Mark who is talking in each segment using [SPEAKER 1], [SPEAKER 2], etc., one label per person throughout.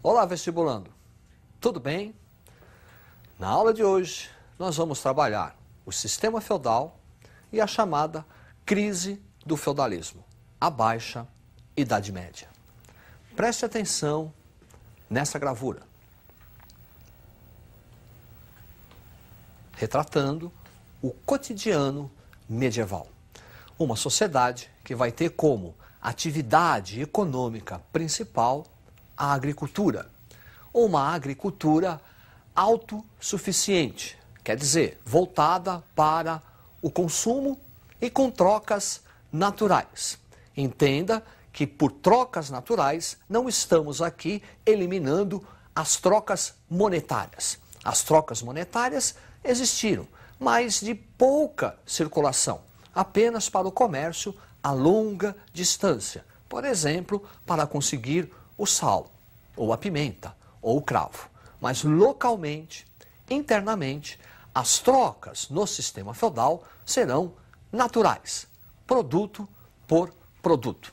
[SPEAKER 1] Olá, vestibulando. Tudo bem? Na aula de hoje, nós vamos trabalhar o sistema feudal e a chamada crise do feudalismo, a Baixa Idade Média. Preste atenção nessa gravura, retratando o cotidiano medieval. Uma sociedade que vai ter como atividade econômica principal a agricultura. Uma agricultura autossuficiente, quer dizer, voltada para o consumo e com trocas naturais. Entenda que por trocas naturais não estamos aqui eliminando as trocas monetárias. As trocas monetárias existiram, mas de pouca circulação, apenas para o comércio a longa distância. Por exemplo, para conseguir o sal, ou a pimenta, ou o cravo. Mas localmente, internamente, as trocas no sistema feudal serão naturais, produto por produto.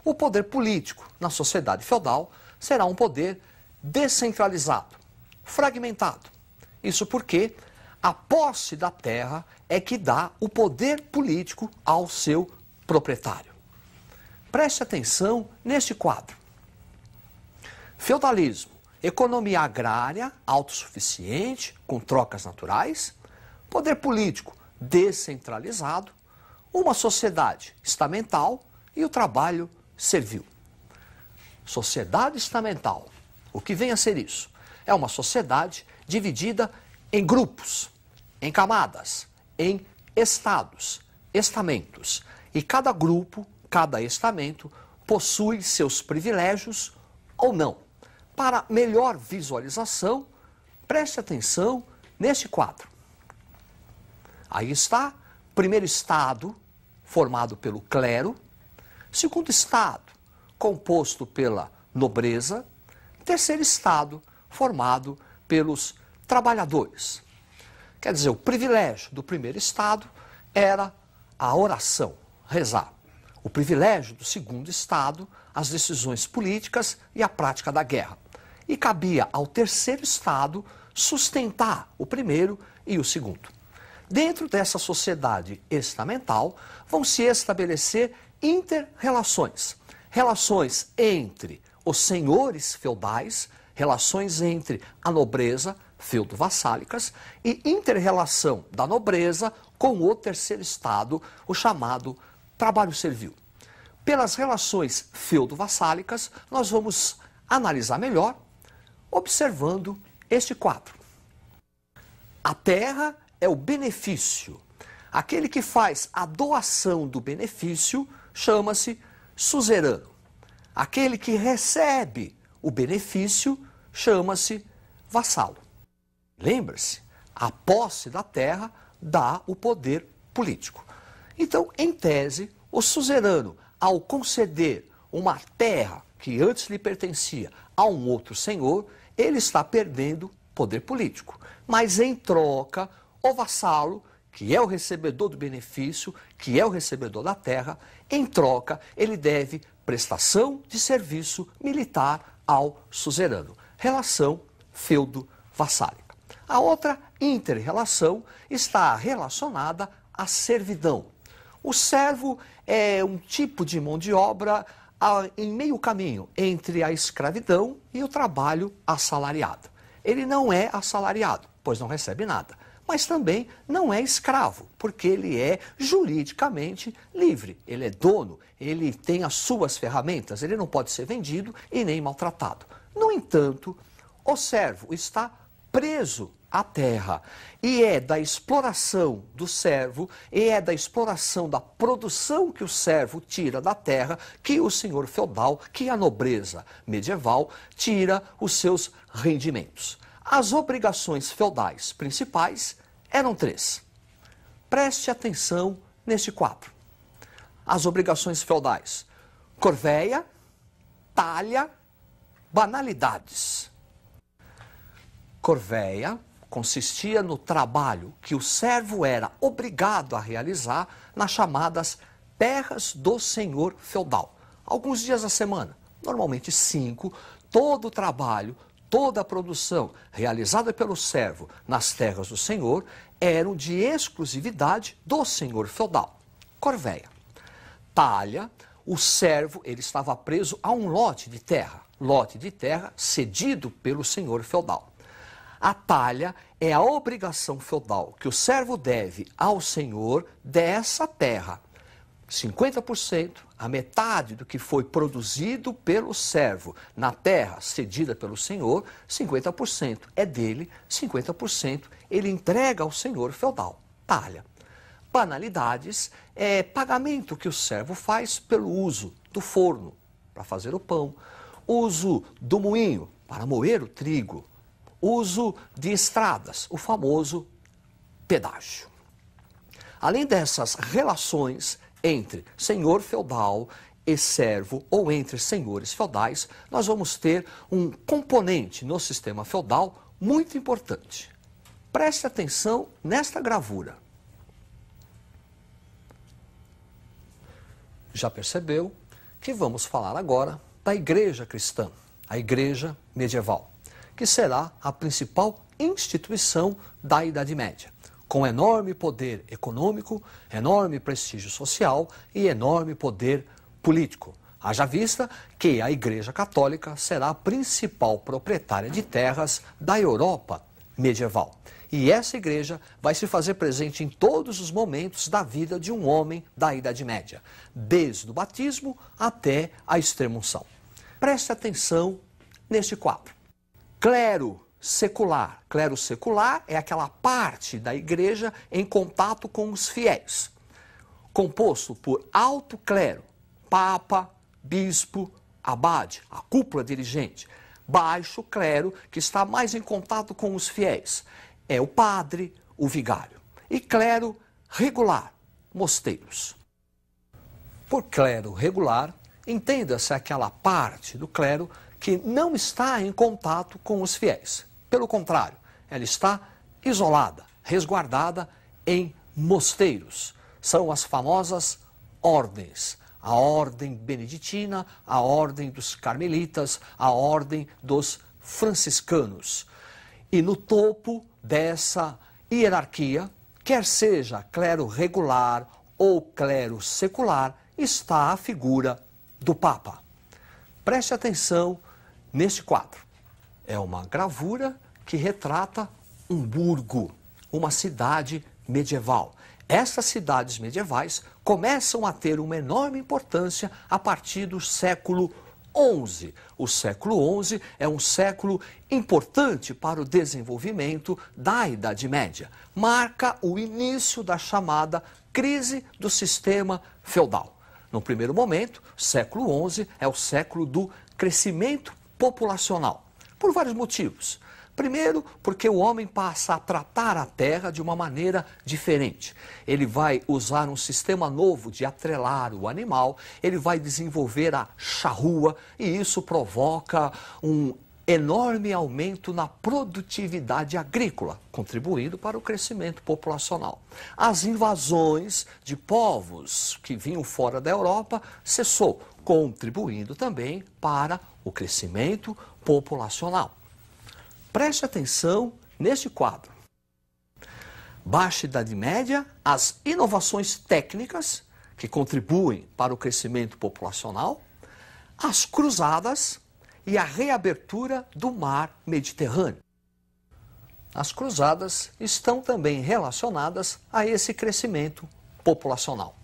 [SPEAKER 1] O poder político na sociedade feudal será um poder descentralizado, fragmentado. Isso porque a posse da terra é que dá o poder político ao seu proprietário. Preste atenção neste quadro. Feudalismo, economia agrária autossuficiente, com trocas naturais, poder político descentralizado, uma sociedade estamental e o trabalho servil. Sociedade estamental, o que vem a ser isso? É uma sociedade dividida em grupos, em camadas, em estados, estamentos. E cada grupo, cada estamento, possui seus privilégios ou não. Para melhor visualização, preste atenção neste quadro. Aí está, primeiro estado, formado pelo clero, segundo estado, composto pela nobreza, terceiro estado, formado pelos trabalhadores. Quer dizer, o privilégio do primeiro estado era a oração, rezar. O privilégio do segundo estado, as decisões políticas e a prática da guerra. E cabia ao terceiro estado sustentar o primeiro e o segundo. Dentro dessa sociedade estamental vão se estabelecer inter-relações. Relações entre os senhores feudais, relações entre a nobreza, feudo-vassálicas, e inter-relação da nobreza com o terceiro estado, o chamado trabalho servil. Pelas relações feudo-vassálicas, nós vamos analisar melhor observando este quadro. A terra é o benefício. Aquele que faz a doação do benefício chama-se suzerano. Aquele que recebe o benefício chama-se vassalo. Lembre-se, a posse da terra dá o poder político. Então, em tese, o suzerano, ao conceder uma terra que antes lhe pertencia a um outro senhor, ele está perdendo poder político. Mas em troca, o vassalo, que é o recebedor do benefício, que é o recebedor da terra, em troca, ele deve prestação de serviço militar ao suzerano. Relação feudo-vassálica. A outra inter-relação está relacionada à servidão. O servo é um tipo de mão de obra em meio caminho entre a escravidão e o trabalho assalariado. Ele não é assalariado, pois não recebe nada, mas também não é escravo, porque ele é juridicamente livre. Ele é dono, ele tem as suas ferramentas, ele não pode ser vendido e nem maltratado. No entanto, o servo está preso à terra e é da exploração do servo e é da exploração da produção que o servo tira da terra que o senhor feudal, que a nobreza medieval tira os seus rendimentos. As obrigações feudais principais eram 3. Preste atenção neste quadro. As obrigações feudais: corvéia, talha, banalidades. Corvéia consistia no trabalho que o servo era obrigado a realizar nas chamadas terras do senhor feudal. Alguns dias da semana, normalmente 5, todo o trabalho, toda a produção realizada pelo servo nas terras do senhor eram de exclusividade do senhor feudal. Corvéia. Talha, o servo, ele estava preso a um lote de terra cedido pelo senhor feudal. A talha é a obrigação feudal que o servo deve ao senhor dessa terra. 50%, a metade do que foi produzido pelo servo na terra cedida pelo senhor, 50% é dele, 50% ele entrega ao senhor feudal. Talha. Banalidades é pagamento que o servo faz pelo uso do forno para fazer o pão, uso do moinho para moer o trigo, uso de estradas, o famoso pedágio. Além dessas relações entre senhor feudal e servo ou entre senhores feudais, nós vamos ter um componente no sistema feudal muito importante. Preste atenção nesta gravura. Já percebeu que vamos falar agora da igreja cristã, a igreja medieval, que será a principal instituição da Idade Média, com enorme poder econômico, enorme prestígio social e enorme poder político. Haja vista que a Igreja Católica será a principal proprietária de terras da Europa medieval. E essa igreja vai se fazer presente em todos os momentos da vida de um homem da Idade Média, desde o batismo até a extrema-unção. Preste atenção neste quadro. Clero secular. Clero secular é aquela parte da igreja em contato com os fiéis, composto por alto clero, papa, bispo, abade, a cúpula dirigente. Baixo clero, que está mais em contato com os fiéis, é o padre, o vigário. E clero regular, mosteiros. Por clero regular, entenda-se aquela parte do clero que não está em contato com os fiéis. Pelo contrário, ela está isolada, resguardada em mosteiros. São as famosas ordens. A ordem beneditina, a ordem dos carmelitas, a ordem dos franciscanos. E no topo dessa hierarquia, quer seja clero regular ou clero secular, está a figura do Papa. Preste atenção neste quadro. É uma gravura que retrata um burgo, uma cidade medieval. Essas cidades medievais começam a ter uma enorme importância a partir do século XI. O século XI é um século importante para o desenvolvimento da Idade Média. Marca o início da chamada crise do sistema feudal. No primeiro momento, século XI é o século do crescimento populacional, por vários motivos. Primeiro, porque o homem passa a tratar a terra de uma maneira diferente. Ele vai usar um sistema novo de atrelar o animal, ele vai desenvolver a charrua e isso provoca um enorme aumento na produtividade agrícola, contribuindo para o crescimento populacional. As invasões de povos que vinham fora da Europa cessou, contribuindo também para o crescimento populacional. Preste atenção neste quadro. Baixa Idade Média, as inovações técnicas que contribuem para o crescimento populacional, as cruzadas e a reabertura do mar Mediterrâneo. As cruzadas estão também relacionadas a esse crescimento populacional.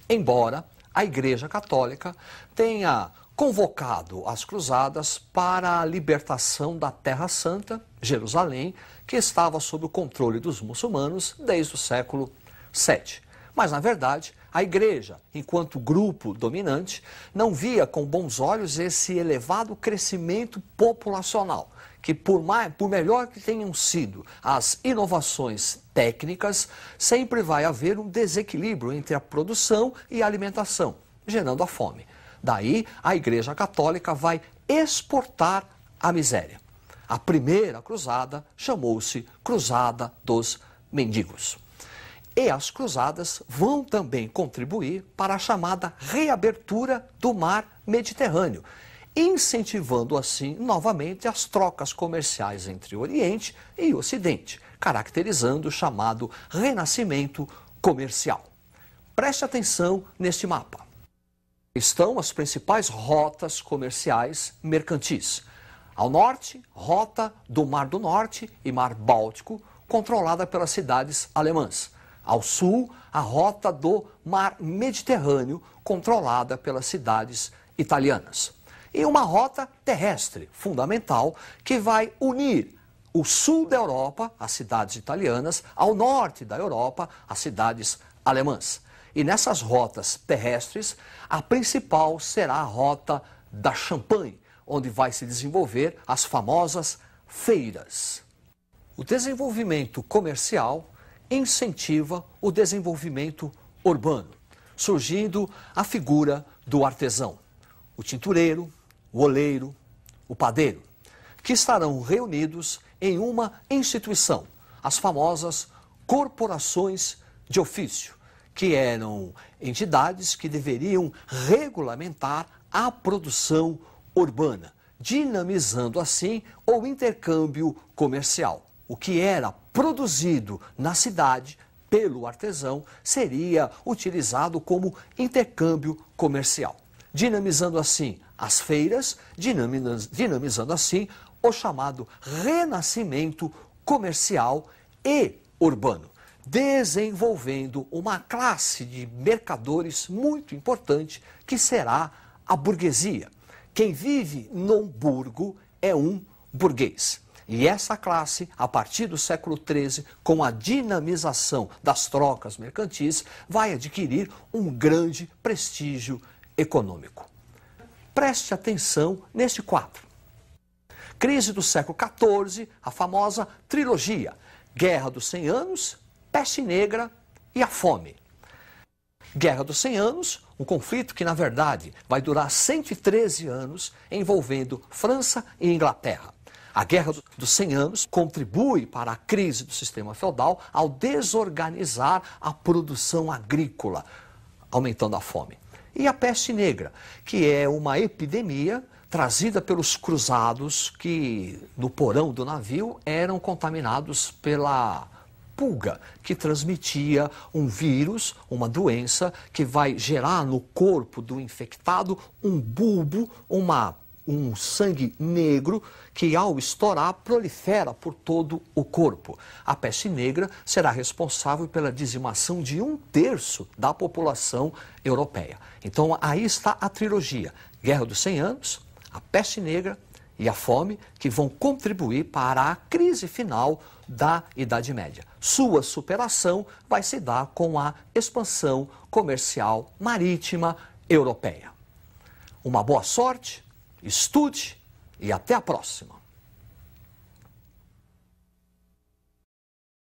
[SPEAKER 1] Embora a Igreja Católica tenha convocado as cruzadas para a libertação da Terra Santa, Jerusalém, que estava sob o controle dos muçulmanos desde o século VII. Mas, na verdade, a Igreja, enquanto grupo dominante, não via com bons olhos esse elevado crescimento populacional, que por melhor que tenham sido as inovações técnicas, sempre vai haver um desequilíbrio entre a produção e a alimentação, gerando a fome. Daí, a Igreja Católica vai exportar a miséria. A primeira cruzada chamou-se Cruzada dos Mendigos. E as cruzadas vão também contribuir para a chamada reabertura do mar Mediterrâneo. incentivando assim novamente as trocas comerciais entre o Oriente e o Ocidente, caracterizando o chamado renascimento comercial. Preste atenção neste mapa. Estão as principais rotas comerciais mercantis. Ao norte, rota do Mar do Norte e Mar Báltico, controlada pelas cidades alemãs. Ao sul, a rota do Mar Mediterrâneo, controlada pelas cidades italianas. E uma rota terrestre fundamental que vai unir o sul da Europa, as cidades italianas, ao norte da Europa, as cidades alemãs. E nessas rotas terrestres, a principal será a rota da Champagne, onde vai se desenvolver as famosas feiras. O desenvolvimento comercial incentiva o desenvolvimento urbano, surgindo a figura do artesão, o tintureiro, o oleiro, o padeiro, que estarão reunidos em uma instituição, as famosas corporações de ofício, que eram entidades que deveriam regulamentar a produção urbana, dinamizando assim o intercâmbio comercial. O que era produzido na cidade pelo artesão seria utilizado como intercâmbio comercial, dinamizando assim as feiras, dinamizando assim o chamado renascimento comercial e urbano, desenvolvendo uma classe de mercadores muito importante que será a burguesia. Quem vive num burgo é um burguês. E essa classe, a partir do século XIII, com a dinamização das trocas mercantis, vai adquirir um grande prestígio econômico. Preste atenção neste quadro. Crise do século XIV, a famosa trilogia, Guerra dos 100 Anos, Peste Negra e a Fome. Guerra dos 100 Anos, um conflito que, na verdade, vai durar 113 anos, envolvendo França e Inglaterra. A Guerra dos 100 Anos contribui para a crise do sistema feudal ao desorganizar a produção agrícola, aumentando a fome. E a Peste Negra, que é uma epidemia trazida pelos cruzados que, no porão do navio, eram contaminados pela pulga, que transmitia um vírus, uma doença, que vai gerar no corpo do infectado um bulbo, um sangue negro, que ao estourar prolifera por todo o corpo. A peste negra será responsável pela dizimação de 1/3 da população europeia. Então aí está a trilogia, Guerra dos 100 Anos, a peste negra e a fome, que vão contribuir para a crise final da Idade Média. Sua superação vai se dar com a expansão comercial marítima europeia. Uma boa sorte, estude e até a próxima!